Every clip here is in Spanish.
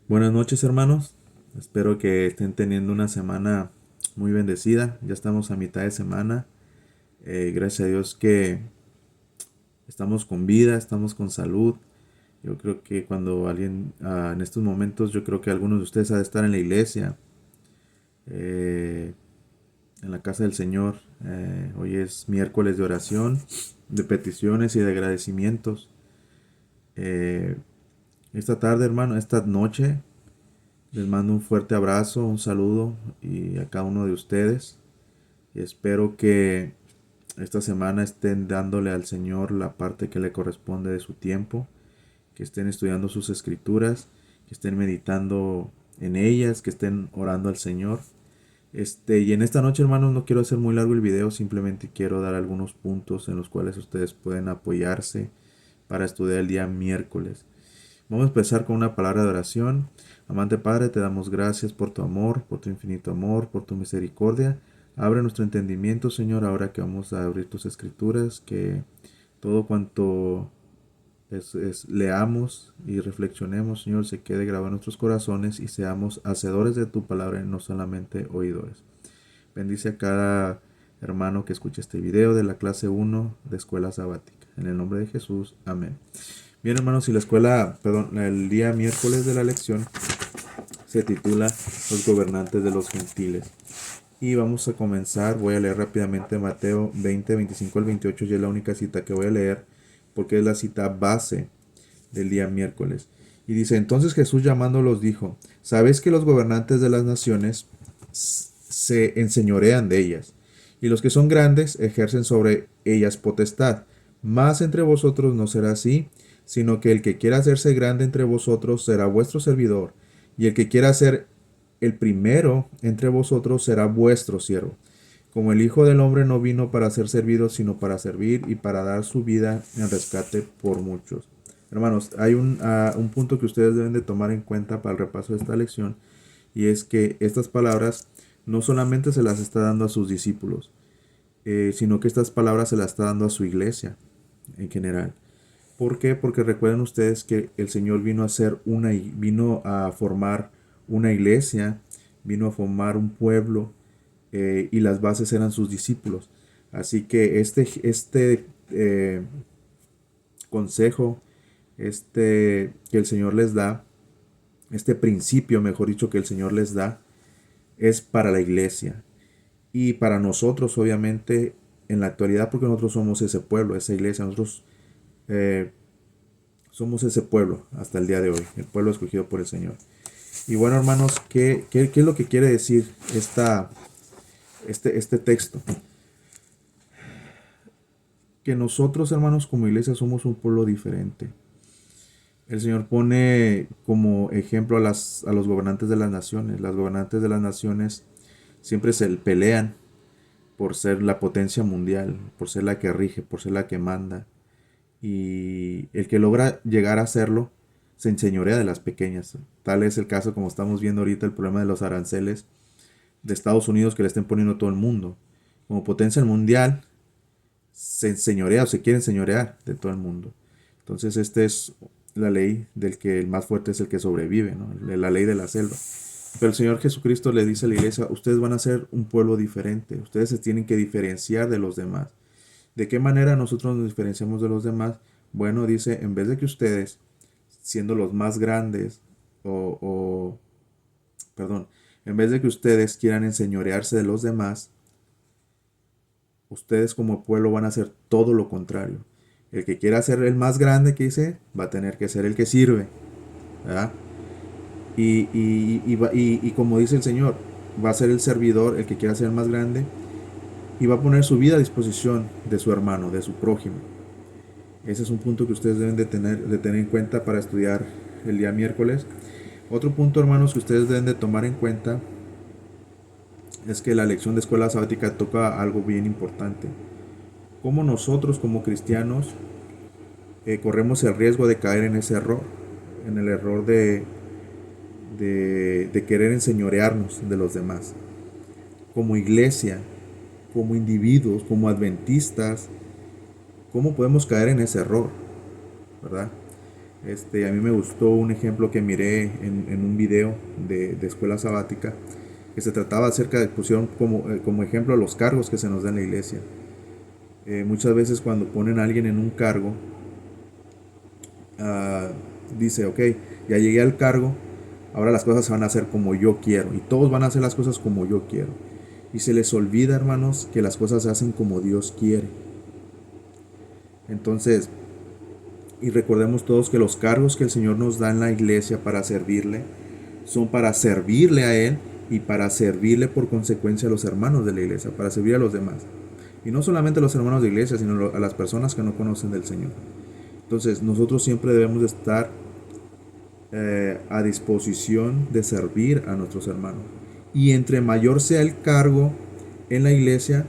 Buenas noches, hermanos. Espero que estén teniendo una semana muy bendecida. Ya estamos a mitad de semana. Gracias a Dios que estamos con vida, estamos con salud. Yo creo que cuando alguien, en estos momentos, yo creo que algunos de ustedes ha de estar en la iglesia, eh, en la casa del Señor. Hoy es miércoles de oración, de peticiones y de agradecimientos. Eh, esta tarde, hermano, esta noche, les mando un fuerte abrazo, un saludo y a cada uno de ustedes. Y espero que esta semana estén dándole al Señor la parte que le corresponde de su tiempo, que estén estudiando sus escrituras, que estén meditando en ellas, que estén orando al Señor. Y en esta noche, hermanos, no quiero hacer muy largo el video, simplemente quiero dar algunos puntos en los cuales ustedes pueden apoyarse para estudiar el día miércoles. Vamos a empezar con una palabra de oración. Amante Padre, te damos gracias por tu amor, por tu infinito amor, por tu misericordia. Abre nuestro entendimiento, Señor, ahora que vamos a abrir tus escrituras, que todo cuanto leamos y reflexionemos, Señor, se quede grabado en nuestros corazones y seamos hacedores de tu palabra y no solamente oidores. Bendice a cada hermano que escuche este video de la clase 1 de Escuela Sabática. En el nombre de Jesús, amén. Bien, hermanos, y el día miércoles de la lección se titula Los gobernantes de los gentiles. Y vamos a comenzar, voy a leer rápidamente Mateo 20, 25 al 28, y es la única cita que voy a leer porque es la cita base del día miércoles. Y dice, entonces Jesús llamándolos dijo, ¿sabéis que los gobernantes de las naciones se enseñorean de ellas? Y los que son grandes ejercen sobre ellas potestad. Mas entre vosotros no será así, sino que el que quiera hacerse grande entre vosotros será vuestro servidor, y el que quiera ser el primero entre vosotros será vuestro siervo. Como el Hijo del Hombre no vino para ser servido, sino para servir y para dar su vida en rescate por muchos. Hermanos, hay un punto que ustedes deben de tomar en cuenta para el repaso de esta lección, y es que estas palabras no solamente se las está dando a sus discípulos, sino que estas palabras se las está dando a su iglesia en general. ¿Por qué? Porque recuerden ustedes que el Señor vino a formar una iglesia, vino a formar un pueblo, y las bases eran sus discípulos. Así que este consejo, que el Señor les da, este principio, mejor dicho, que el Señor les da, es para la iglesia y para nosotros, obviamente, en la actualidad, porque nosotros somos ese pueblo, esa iglesia, nosotros eh, somos ese pueblo hasta el día de hoy, el pueblo escogido por el Señor. Y bueno, hermanos, ¿qué es lo que quiere decir este texto? Que nosotros, hermanos, como iglesia somos un pueblo diferente. El Señor pone como ejemplo a los gobernantes de las naciones. Las gobernantes de las naciones siempre se pelean por ser la potencia mundial, por ser la que rige, por ser la que manda. Y el que logra llegar a hacerlo se enseñorea de las pequeñas. Tal es el caso, como estamos viendo ahorita, el problema de los aranceles de Estados Unidos que le estén poniendo a todo el mundo. Como potencia mundial, se enseñorea o se quiere enseñorear de todo el mundo. Entonces, esta es la ley del que el más fuerte es el que sobrevive, ¿no? La ley de la selva. Pero el Señor Jesucristo le dice a la iglesia, ustedes van a ser un pueblo diferente, ustedes se tienen que diferenciar de los demás. ¿De qué manera nosotros nos diferenciamos de los demás? Bueno, dice, en vez de que ustedes, siendo los más grandes, o perdón, en vez de que ustedes quieran enseñorearse de los demás, ustedes como pueblo van a hacer todo lo contrario. El que quiera ser el más grande, que dice, va a tener que ser el que sirve, ¿verdad? Y como dice el Señor, va a ser el servidor el que quiera ser el más grande y va a poner su vida a disposición de su hermano, de su prójimo. Ese es un punto que ustedes deben de tener en cuenta para estudiar el día miércoles. Otro punto, hermanos, que ustedes deben de tomar en cuenta es que la lección de escuela sabática toca algo bien importante. Cómo nosotros como cristianos corremos el riesgo de caer en ese error, en el error de querer enseñorearnos de los demás. Como iglesia, como individuos, como adventistas, ¿cómo podemos caer en ese error? ¿Verdad? A mí me gustó un ejemplo que miré en un video de escuela sabática, que se trataba acerca de, pusieron como ejemplo los cargos que se nos da en la iglesia. Muchas veces cuando ponen a alguien en un cargo, ah, dice, ok, ya llegué al cargo, ahora las cosas se van a hacer como yo quiero, y todos van a hacer las cosas como yo quiero. Y se les olvida, hermanos, que las cosas se hacen como Dios quiere. Entonces, y recordemos todos que los cargos que el Señor nos da en la iglesia para servirle, son para servirle a Él y para servirle por consecuencia a los hermanos de la iglesia, para servir a los demás. Y no solamente a los hermanos de iglesia, sino a las personas que no conocen del Señor. Entonces, nosotros siempre debemos de estar a disposición de servir a nuestros hermanos. Y entre mayor sea el cargo en la iglesia,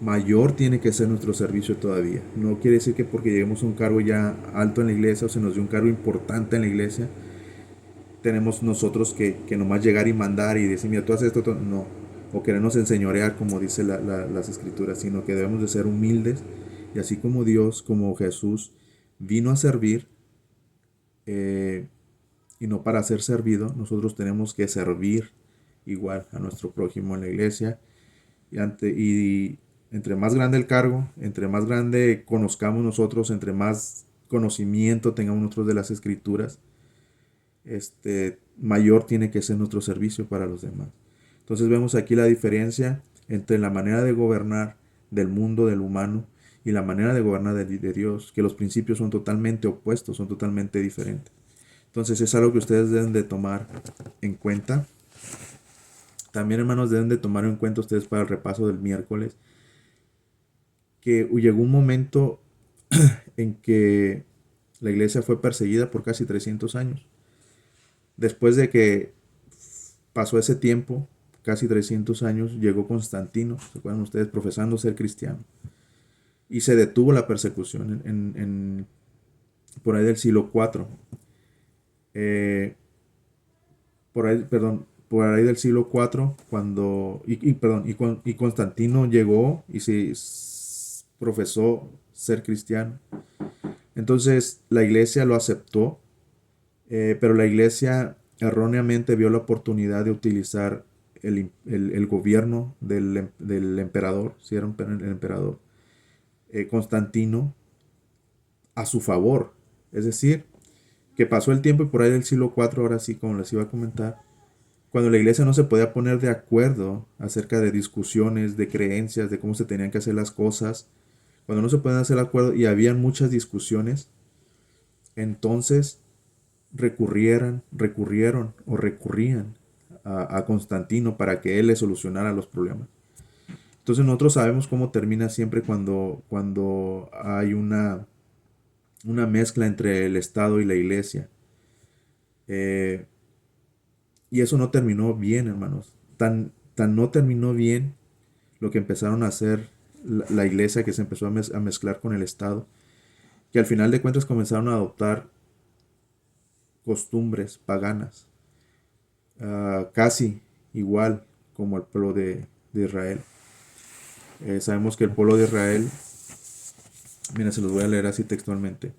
mayor tiene que ser nuestro servicio todavía. No quiere decir que porque lleguemos a un cargo ya alto en la iglesia o se nos dio un cargo importante en la iglesia, tenemos nosotros que nomás llegar y mandar y decir, mira, tú haces esto, no. O querernos enseñorear, como dice las escrituras, sino que debemos de ser humildes. Y así como Dios, como Jesús, vino a servir, y no para ser servido, nosotros tenemos que servir igual a nuestro prójimo en la iglesia. Y entre más grande el cargo, entre más grande conozcamos nosotros, entre más conocimiento tengamos nosotros de las escrituras, mayor tiene que ser nuestro servicio para los demás. Entonces vemos aquí la diferencia entre la manera de gobernar del mundo, del humano, y la manera de gobernar de Dios, que los principios son totalmente opuestos, son totalmente diferentes. Entonces es algo que ustedes deben de tomar en cuenta. También, hermanos, deben de tomar en cuenta ustedes para el repaso del miércoles, que llegó un momento en que la iglesia fue perseguida por casi 300 años. Después de que pasó ese tiempo, casi 300 años, llegó Constantino, ¿se acuerdan ustedes? Profesando ser cristiano. Y se detuvo la persecución por ahí del siglo IV. Por ahí del siglo IV, y Constantino llegó y profesó ser cristiano. Entonces la iglesia lo aceptó, pero la iglesia erróneamente vio la oportunidad de utilizar el gobierno del emperador, si era el emperador, Constantino, a su favor. Es decir, que pasó el tiempo y por ahí del siglo IV, ahora sí, como les iba a comentar, cuando la iglesia no se podía poner de acuerdo acerca de discusiones, de creencias, de cómo se tenían que hacer las cosas, cuando no se podían hacer el acuerdo y habían muchas discusiones, entonces recurrían a Constantino para que él le solucionara los problemas. Entonces nosotros sabemos cómo termina siempre cuando hay una mezcla entre el Estado y la iglesia. Y eso no terminó bien, hermanos. Tan no terminó bien lo que empezaron a hacer la iglesia, que se empezó a mezclar con el Estado, que al final de cuentas comenzaron a adoptar costumbres paganas, casi igual como el pueblo de Israel. Sabemos que el pueblo de Israel, mira, se los voy a leer así textualmente.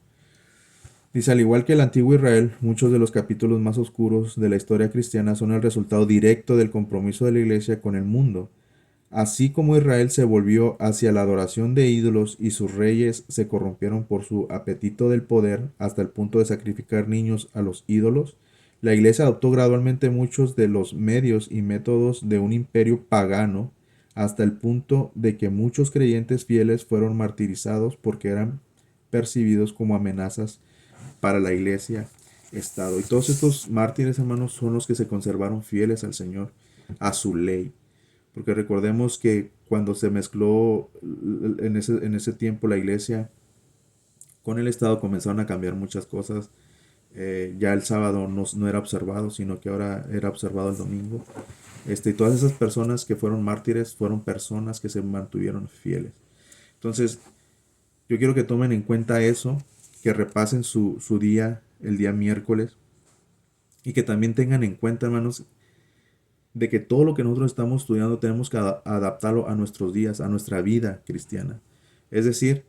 Dice, al igual que el antiguo Israel, muchos de los capítulos más oscuros de la historia cristiana son el resultado directo del compromiso de la iglesia con el mundo. Así como Israel se volvió hacia la adoración de ídolos y sus reyes se corrompieron por su apetito del poder hasta el punto de sacrificar niños a los ídolos, la iglesia adoptó gradualmente muchos de los medios y métodos de un imperio pagano hasta el punto de que muchos creyentes fieles fueron martirizados porque eran percibidos como amenazas para la iglesia, Estado. Y todos estos mártires, hermanos, son los que se conservaron fieles al Señor, a su ley. Porque recordemos que cuando se mezcló en ese tiempo la iglesia con el Estado, comenzaron a cambiar muchas cosas. Ya el sábado no era observado, sino que ahora era observado el domingo. Y todas esas personas que fueron mártires fueron personas que se mantuvieron fieles. Entonces, yo quiero que tomen en cuenta eso, que repasen su día, el día miércoles, y que también tengan en cuenta, hermanos, de que todo lo que nosotros estamos estudiando tenemos que adaptarlo a nuestros días, a nuestra vida cristiana. Es decir,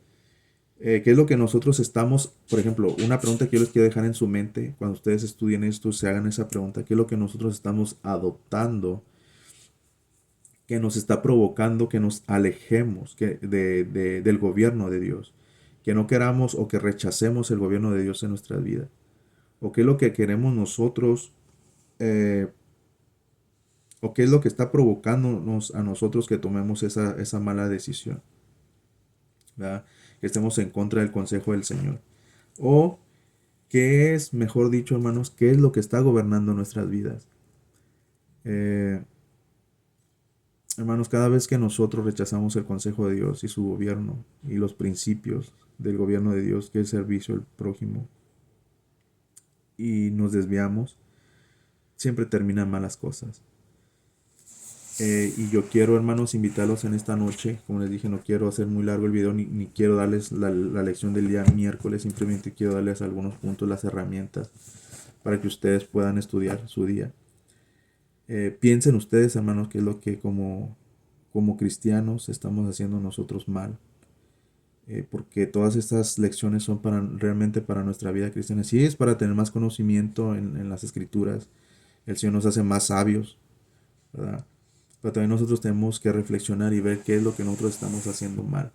¿Qué es lo que nosotros estamos, por ejemplo, una pregunta que yo les quiero dejar en su mente cuando ustedes estudien esto, se hagan esa pregunta, ¿qué es lo que nosotros estamos adoptando que nos está provocando que nos alejemos del gobierno de Dios? Que no queramos o que rechacemos el gobierno de Dios en nuestra vida. ¿O qué es lo que queremos nosotros? eh, ¿O qué es lo que está provocándonos a nosotros que tomemos esa mala decisión? ¿Verdad? Que estemos en contra del consejo del Señor. O qué es, mejor dicho, hermanos, qué es lo que está gobernando nuestras vidas. Eh, Hermanos, cada vez que nosotros rechazamos el consejo de Dios y su gobierno y los principios del gobierno de Dios, que es el servicio al prójimo, y nos desviamos, siempre terminan malas cosas. Y yo quiero, hermanos, invitarlos en esta noche. Como les dije, no quiero hacer muy largo el video, ni quiero darles la lección del día miércoles. Simplemente quiero darles algunos puntos, las herramientas, para que ustedes puedan estudiar su día. Piensen ustedes, hermanos, qué es lo que como cristianos estamos haciendo nosotros mal. Porque todas estas lecciones son realmente para nuestra vida cristiana. Sí, es para tener más conocimiento en las escrituras. El Señor nos hace más sabios, ¿verdad? Pero también nosotros tenemos que reflexionar y ver qué es lo que nosotros estamos haciendo mal.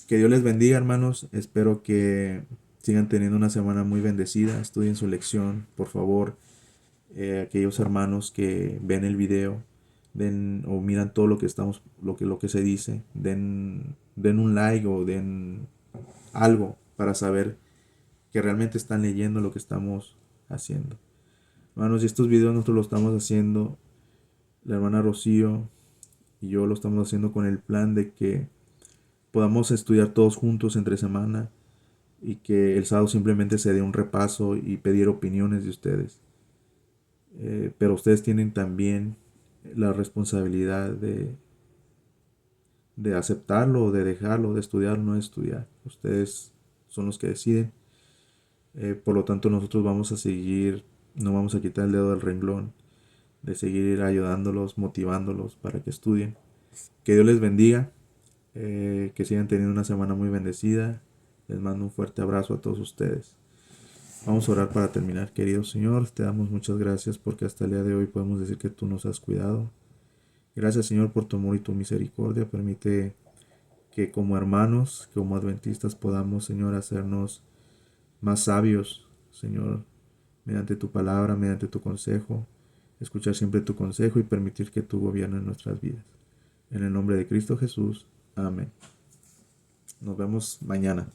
Que Dios les bendiga, hermanos. Espero que sigan teniendo una semana muy bendecida. Estudien su lección, por favor. Aquellos hermanos que ven el video, den o miran todo lo que estamos, lo que se dice, den un like o den algo para saber que realmente están leyendo lo que estamos haciendo. Hermanos, y estos videos nosotros los estamos haciendo, la hermana Rocío y yo lo estamos haciendo con el plan de que podamos estudiar todos juntos entre semana y que el sábado simplemente se dé un repaso y pedir opiniones de ustedes. Pero ustedes tienen también la responsabilidad de aceptarlo o de dejarlo, de estudiar o no estudiar. Ustedes son los que deciden. Por lo tanto, nosotros vamos a seguir, no vamos a quitar el dedo del renglón, de seguir ayudándolos, motivándolos para que estudien. Que Dios les bendiga, que sigan teniendo una semana muy bendecida. Les mando un fuerte abrazo a todos ustedes. Vamos a orar para terminar. Querido Señor, te damos muchas gracias porque hasta el día de hoy podemos decir que tú nos has cuidado. Gracias, Señor, por tu amor y tu misericordia. Permite que como hermanos, como adventistas podamos, Señor, hacernos más sabios, Señor, mediante tu palabra, mediante tu consejo, escuchar siempre tu consejo y permitir que tú gobiernes nuestras vidas. En el nombre de Cristo Jesús. Amén. Nos vemos mañana.